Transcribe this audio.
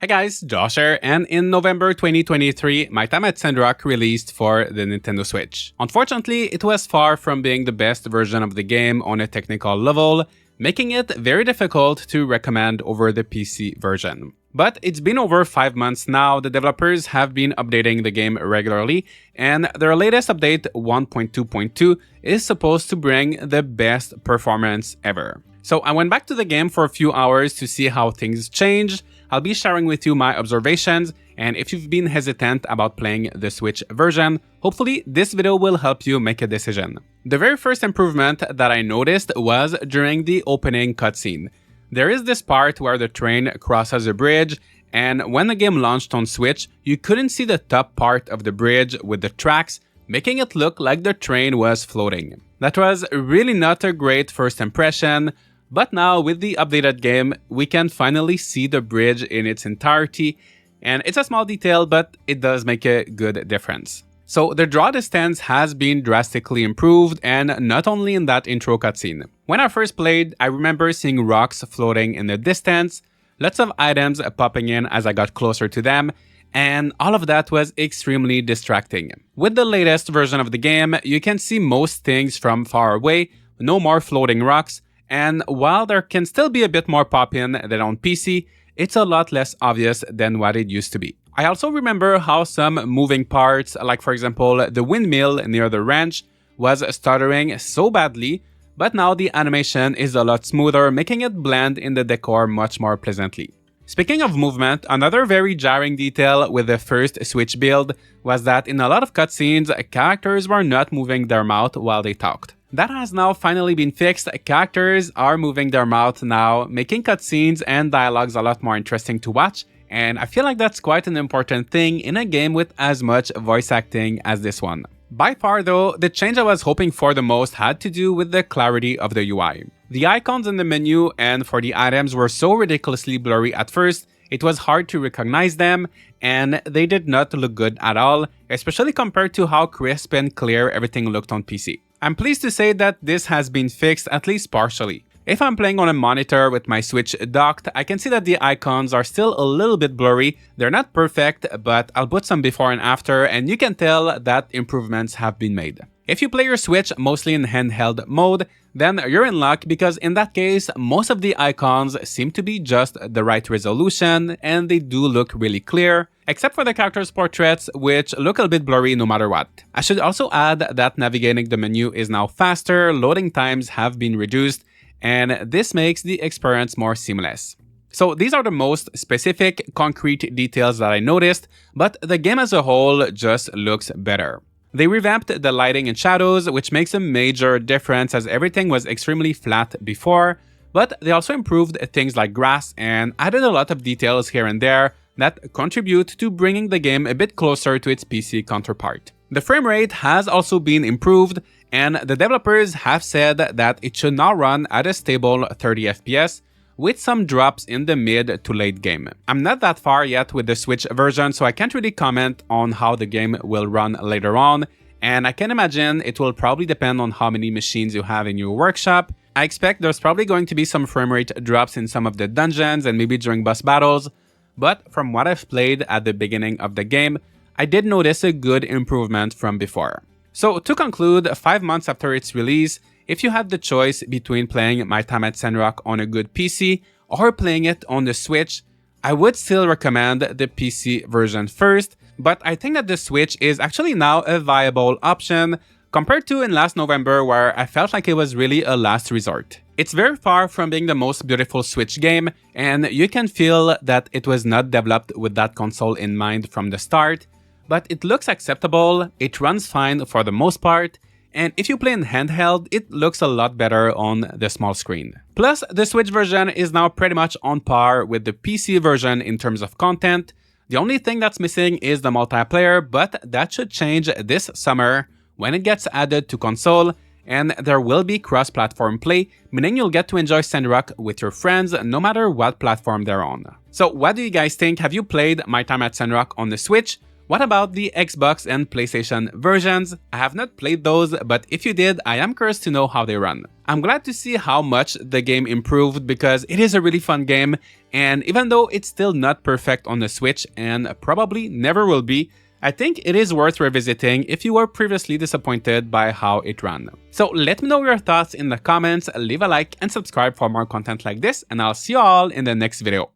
Hey guys, Josh here, and in November 2023, My Time at Sandrock released for the Nintendo Switch. Unfortunately, it was far from being the best version of the game on a technical level, making it very difficult to recommend over the PC version. But it's been over 5 months now, the developers have been updating the game regularly, and their latest update, 1.2.2, is supposed to bring the best performance ever. So I went back to the game for a few hours to see how things changed. I'll be sharing with you my observations, and if you've been hesitant about playing the Switch version, hopefully this video will help you make a decision. The very first improvement that I noticed was during the opening cutscene. There is this part where the train crosses a bridge, and when the game launched on Switch, you couldn't see the top part of the bridge with the tracks, making it look like the train was floating. That was really not a great first impression. But now, with the updated game, we can finally see the bridge in its entirety, and it's a small detail, but it does make a good difference. So the draw distance has been drastically improved, and not only in that intro cutscene. When I first played, I remember seeing rocks floating in the distance, lots of items popping in as I got closer to them, and all of that was extremely distracting. With the latest version of the game, you can see most things from far away, no more floating rocks, and while there can still be a bit more pop-in than on PC, it's a lot less obvious than what it used to be. I also remember how some moving parts, like for example the windmill near the ranch, was stuttering so badly, but now the animation is a lot smoother, making it blend in the decor much more pleasantly. Speaking of movement, another very jarring detail with the first Switch build was that in a lot of cutscenes, characters were not moving their mouth while they talked. That has now finally been fixed. Characters are moving their mouth now, making cutscenes and dialogues a lot more interesting to watch, and I feel like that's quite an important thing in a game with as much voice acting as this one. By far though, the change I was hoping for the most had to do with the clarity of the UI. The icons in the menu and for the items were so ridiculously blurry at first, it was hard to recognize them, and they did not look good at all, especially compared to how crisp and clear everything looked on PC. I'm pleased to say that this has been fixed at least partially. If I'm playing on a monitor with my Switch docked, I can see that the icons are still a little bit blurry. They're not perfect, but I'll put some before and after, and you can tell that improvements have been made. If you play your Switch mostly in handheld mode, then you're in luck because in that case, most of the icons seem to be just the right resolution and they do look really clear, except for the characters' portraits, which look a bit blurry no matter what. I should also add that navigating the menu is now faster, loading times have been reduced, and this makes the experience more seamless. So these are the most specific, concrete details that I noticed, but the game as a whole just looks better. They revamped the lighting and shadows, which makes a major difference as everything was extremely flat before, but they also improved things like grass and added a lot of details here and there that contribute to bringing the game a bit closer to its PC counterpart. The frame rate has also been improved, and the developers have said that it should now run at a stable 30 FPS, with some drops in the mid to late game. I'm not that far yet with the Switch version, so I can't really comment on how the game will run later on, and I can imagine it will probably depend on how many machines you have in your workshop. I expect there's probably going to be some frame rate drops in some of the dungeons and maybe during boss battles, but from what I've played at the beginning of the game, I did notice a good improvement from before. So to conclude, 5 months after its release, if you had the choice between playing My Time at Sandrock on a good PC or playing it on the Switch, I would still recommend the PC version first, but I think that the Switch is actually now a viable option compared to in last November where I felt like it was really a last resort. It's very far from being the most beautiful Switch game, and you can feel that it was not developed with that console in mind from the start, but it looks acceptable, it runs fine for the most part, and if you play in handheld, it looks a lot better on the small screen. Plus, the Switch version is now pretty much on par with the PC version in terms of content. The only thing that's missing is the multiplayer, but that should change this summer when it gets added to console, and there will be cross-platform play, meaning you'll get to enjoy Sandrock with your friends no matter what platform they're on. So what do you guys think? Have you played My Time at Sandrock on the Switch? What about the Xbox and PlayStation versions? I have not played those, but if you did, I am curious to know how they run. I'm glad to see how much the game improved because it is a really fun game, and even though it's still not perfect on the Switch and probably never will be, I think it is worth revisiting if you were previously disappointed by how it ran. So let me know your thoughts in the comments, leave a like and subscribe for more content like this, and I'll see you all in the next video.